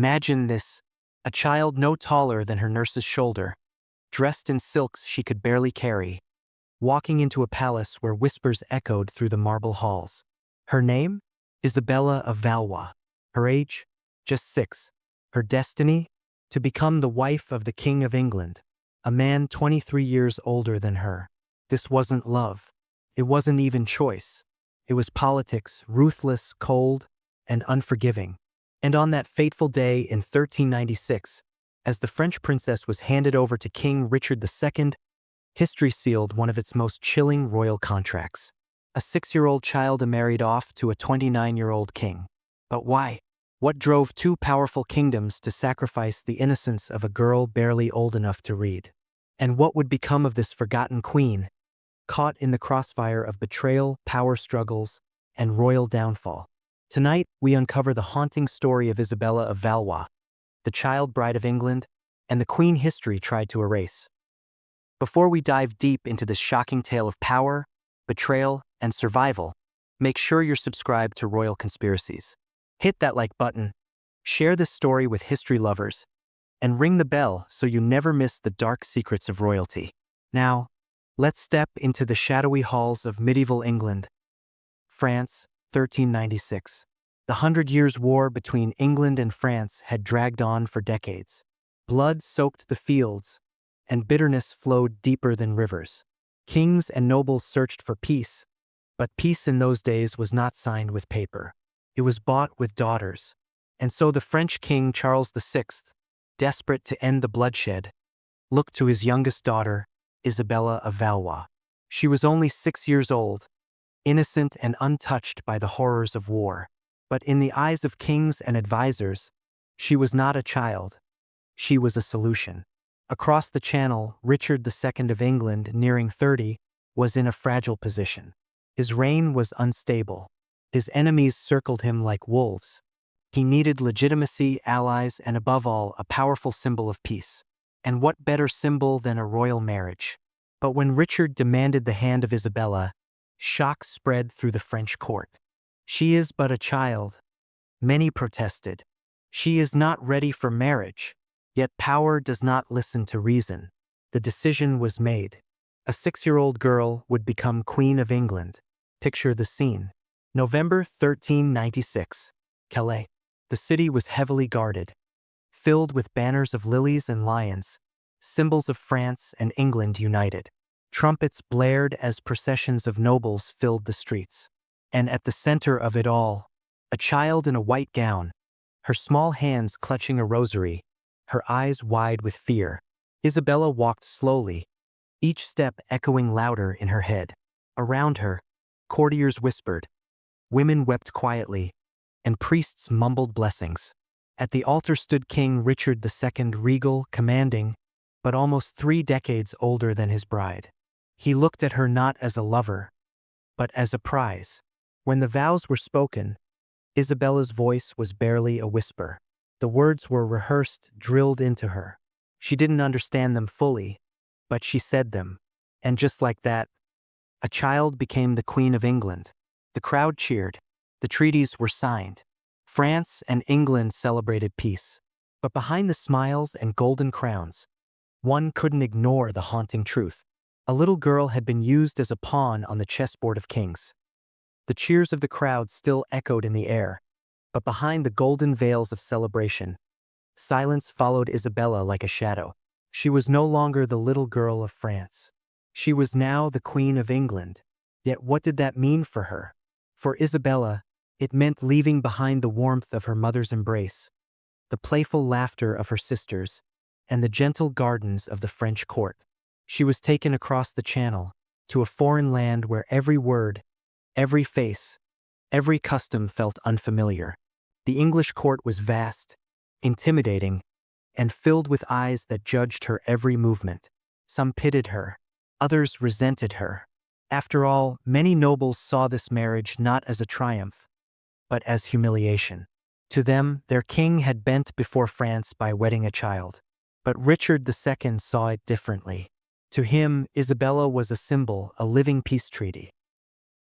Imagine this: a child no taller than her nurse's shoulder, dressed in silks she could barely carry, walking into a palace where whispers echoed through the marble halls. Her name? Isabella of Valois. Her age? Just 6. Her destiny? To become the wife of the King of England, a man 23 years older than her. This wasn't love. It wasn't even choice. It was politics, ruthless, cold, and unforgiving. And on that fateful day in 1396, as the French princess was handed over to King Richard II, history sealed one of its most chilling royal contracts. A 6-year-old child married off to a 29-year-old king. But why? What drove two powerful kingdoms to sacrifice the innocence of a girl barely old enough to read? And what would become of this forgotten queen, caught in the crossfire of betrayal, power struggles, and royal downfall? Tonight, we uncover the haunting story of Isabella of Valois, the child bride of England, and the queen history tried to erase. Before we dive deep into this shocking tale of power, betrayal, and survival, make sure you're subscribed to Royal Conspiracies. Hit that like button, share this story with history lovers, and ring the bell so you never miss the dark secrets of royalty. Now, let's step into the shadowy halls of medieval England. France, 1396. The 100 Years' War between England and France had dragged on for decades. Blood soaked the fields, and bitterness flowed deeper than rivers. Kings and nobles searched for peace, but peace in those days was not signed with paper. It was bought with daughters. And so the French King Charles VI, desperate to end the bloodshed, looked to his youngest daughter, Isabella of Valois. She was only 6 years old, innocent and untouched by the horrors of war. But in the eyes of kings and advisors, she was not a child. She was a solution. Across the Channel, Richard II of England, nearing 30, was in a fragile position. His reign was unstable. His enemies circled him like wolves. He needed legitimacy, allies, and above all, a powerful symbol of peace. And what better symbol than a royal marriage? But when Richard demanded the hand of Isabella, shock spread through the French court. She is but a child, many protested. She is not ready for marriage. Yet power does not listen to reason. The decision was made. A 6-year-old girl would become Queen of England. Picture the scene. November 1396. Calais. The city was heavily guarded, filled with banners of lilies and lions, symbols of France and England united. Trumpets blared as processions of nobles filled the streets. And at the center of it all, a child in a white gown, her small hands clutching a rosary, her eyes wide with fear. Isabella walked slowly, each step echoing louder in her head. Around her, courtiers whispered, women wept quietly, and priests mumbled blessings. At the altar stood King Richard II, regal, commanding, but almost 3 decades older than his bride. He looked at her not as a lover, but as a prize. When the vows were spoken, Isabella's voice was barely a whisper. The words were rehearsed, drilled into her. She didn't understand them fully, but she said them. And just like that, a child became the Queen of England. The crowd cheered. The treaties were signed. France and England celebrated peace. But behind the smiles and golden crowns, one couldn't ignore the haunting truth. A little girl had been used as a pawn on the chessboard of kings. The cheers of the crowd still echoed in the air, but behind the golden veils of celebration, silence followed Isabella like a shadow. She was no longer the little girl of France. She was now the Queen of England. Yet what did that mean for her? For Isabella, it meant leaving behind the warmth of her mother's embrace, the playful laughter of her sisters, and the gentle gardens of the French court. She was taken across the Channel, to a foreign land where every word, every face, every custom felt unfamiliar. The English court was vast, intimidating, and filled with eyes that judged her every movement. Some pitied her, others resented her. After all, many nobles saw this marriage not as a triumph, but as humiliation. To them, their king had bent before France by wedding a child. But Richard II saw it differently. To him, Isabella was a symbol, a living peace treaty.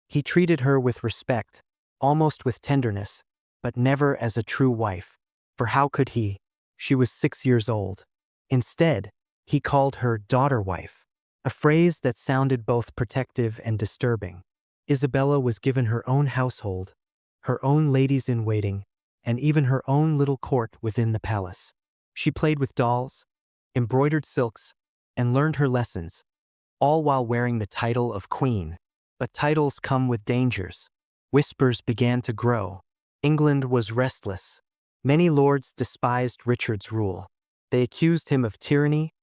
He treated her with respect, almost with tenderness, but never as a true wife. For how could he? She was 6 years old. Instead, he called her daughter-wife, a phrase that sounded both protective and disturbing. Isabella was given her own household, her own ladies-in-waiting, and even her own little court within the palace. She played with dolls, embroidered silks, and learned her lessons, all while wearing the title of queen. But titles come with dangers. Whispers began to grow. England was restless. Many lords despised Richard's rule. They accused him of tyranny,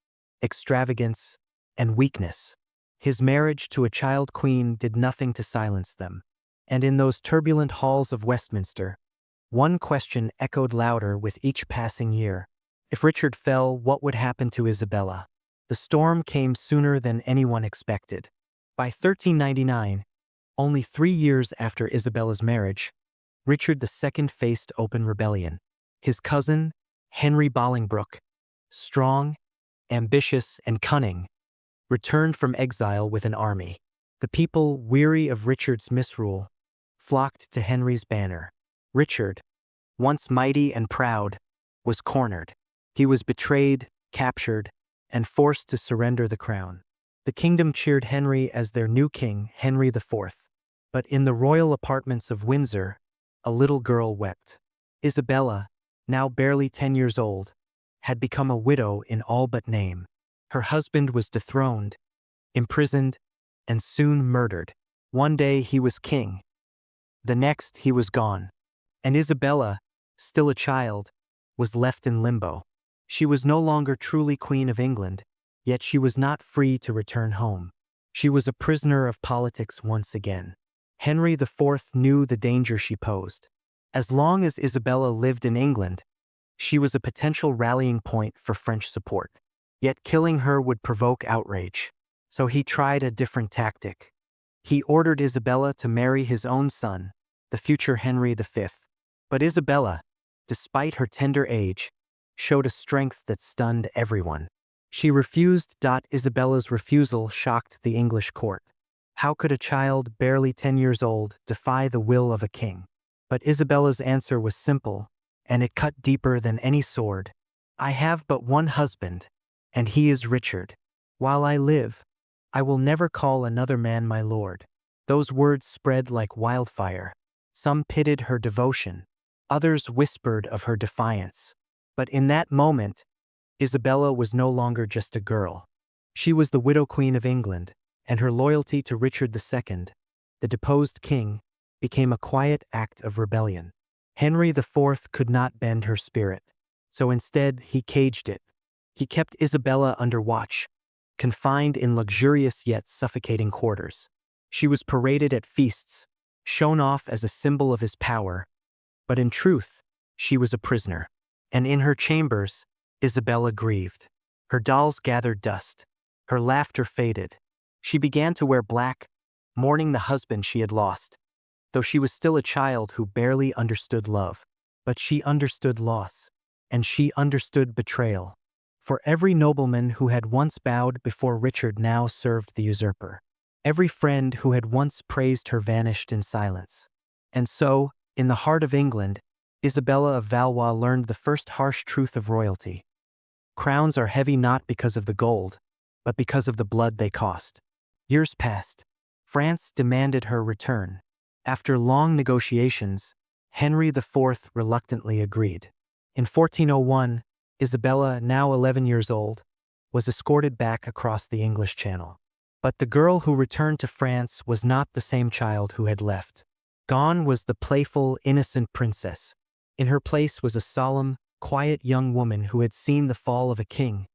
extravagance, and weakness. His marriage to a child queen did nothing to silence them. And in those turbulent halls of Westminster, one question echoed louder with each passing year. If Richard fell, what would happen to Isabella? The storm came sooner than anyone expected. By 1399, only 3 years after Isabella's marriage, Richard II faced open rebellion. His cousin, Henry Bolingbroke, strong, ambitious, and cunning, returned from exile with an army. The people, weary of Richard's misrule, flocked to Henry's banner. Richard, once mighty and proud, was cornered. He was betrayed, captured, and forced to surrender the crown. The kingdom cheered Henry as their new king, Henry IV. But in the royal apartments of Windsor, a little girl wept. Isabella, now barely 10 years old, had become a widow in all but name. Her husband was dethroned, imprisoned, and soon murdered. One day he was king. The next he was gone. And Isabella, still a child, was left in limbo. She was no longer truly Queen of England, yet she was not free to return home. She was a prisoner of politics once again. Henry IV knew the danger she posed. As long as Isabella lived in England, she was a potential rallying point for French support. Yet killing her would provoke outrage. So he tried a different tactic. He ordered Isabella to marry his own son, the future Henry V. But Isabella, despite her tender age, showed a strength that stunned everyone. She refused. Isabella's refusal shocked the English court. How could a child barely 10 years old defy the will of a king? But Isabella's answer was simple, and it cut deeper than any sword. I have but one husband, and he is Richard. While I live, I will never call another man my lord. Those words spread like wildfire. Some pitied her devotion. Others whispered of her defiance. But in that moment, Isabella was no longer just a girl. She was the widow queen of England, and her loyalty to Richard II, the deposed king, became a quiet act of rebellion. Henry IV could not bend her spirit, so instead he caged it. He kept Isabella under watch, confined in luxurious yet suffocating quarters. She was paraded at feasts, shown off as a symbol of his power, but in truth, she was a prisoner. And in her chambers, Isabella grieved. Her dolls gathered dust. Her laughter faded. She began to wear black, mourning the husband she had lost, though she was still a child who barely understood love. But she understood loss, and she understood betrayal. For every nobleman who had once bowed before Richard now served the usurper. Every friend who had once praised her vanished in silence. And so, in the heart of England, Isabella of Valois learned the first harsh truth of royalty. Crowns are heavy not because of the gold, but because of the blood they cost. Years passed. France demanded her return. After long negotiations, Henry IV reluctantly agreed. In 1401, Isabella, now 11 years old, was escorted back across the English Channel. But the girl who returned to France was not the same child who had left. Gone was the playful, innocent princess. In her place was a solemn, quiet young woman who had seen the fall of a king,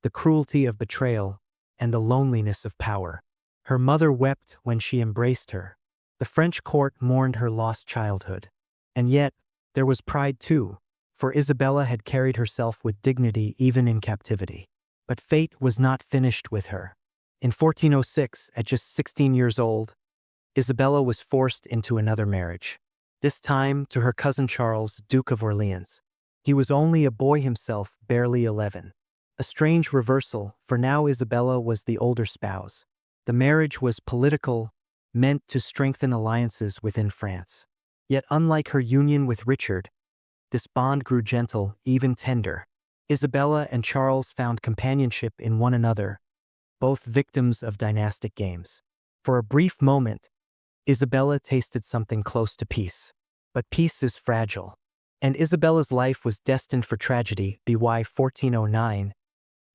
the cruelty of betrayal, and the loneliness of power. Her mother wept when she embraced her. The French court mourned her lost childhood. And yet, there was pride too, for Isabella had carried herself with dignity even in captivity. But fate was not finished with her. In 1406, at just 16 years old, Isabella was forced into another marriage. This time to her cousin Charles, Duke of Orleans. He was only a boy himself, barely 11. A strange reversal, for now Isabella was the older spouse. The marriage was political, meant to strengthen alliances within France. Yet unlike her union with Richard, this bond grew gentle, even tender. Isabella and Charles found companionship in one another, both victims of dynastic games. For a brief moment, Isabella tasted something close to peace. But peace is fragile. And Isabella's life was destined for tragedy. BY 1409.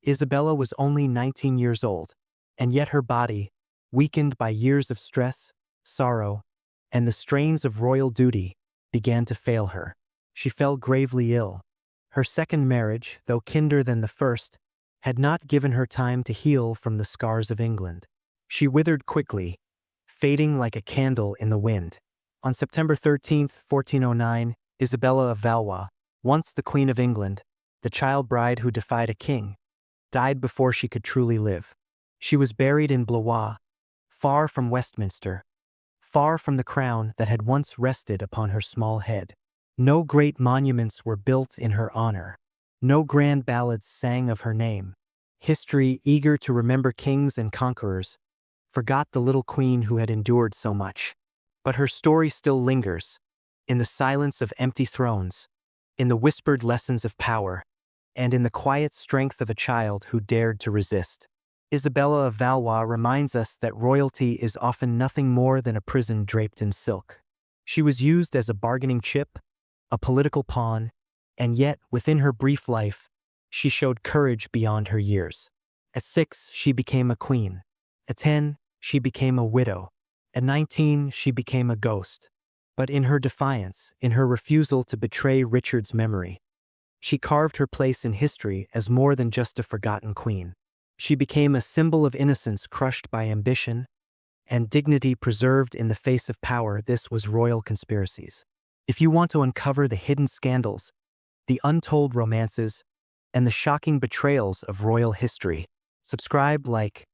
Isabella was only 19 years old, and yet her body, weakened by years of stress, sorrow, and the strains of royal duty, began to fail her. She fell gravely ill. Her second marriage, though kinder than the first, had not given her time to heal from the scars of England. She withered quickly, fading like a candle in the wind. On September 13, 1409, Isabella of Valois, once the Queen of England, the child bride who defied a king, died before she could truly live. She was buried in Blois, far from Westminster, far from the crown that had once rested upon her small head. No great monuments were built in her honor. No grand ballads sang of her name. History, eager to remember kings and conquerors, forgot the little queen who had endured so much. But her story still lingers, in the silence of empty thrones, in the whispered lessons of power, and in the quiet strength of a child who dared to resist. Isabella of Valois reminds us that royalty is often nothing more than a prison draped in silk. She was used as a bargaining chip, a political pawn, and yet, within her brief life, she showed courage beyond her years. At 6, she became a queen. At 10, she became a widow. At 19, she became a ghost. But in her defiance, in her refusal to betray Richard's memory, she carved her place in history as more than just a forgotten queen. She became a symbol of innocence crushed by ambition and dignity preserved in the face of power. This was Royal Conspiracies. If you want to uncover the hidden scandals, the untold romances, and the shocking betrayals of royal history, subscribe, like,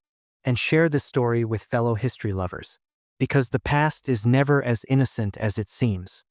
and share this story with fellow history lovers. Because the past is never as innocent as it seems.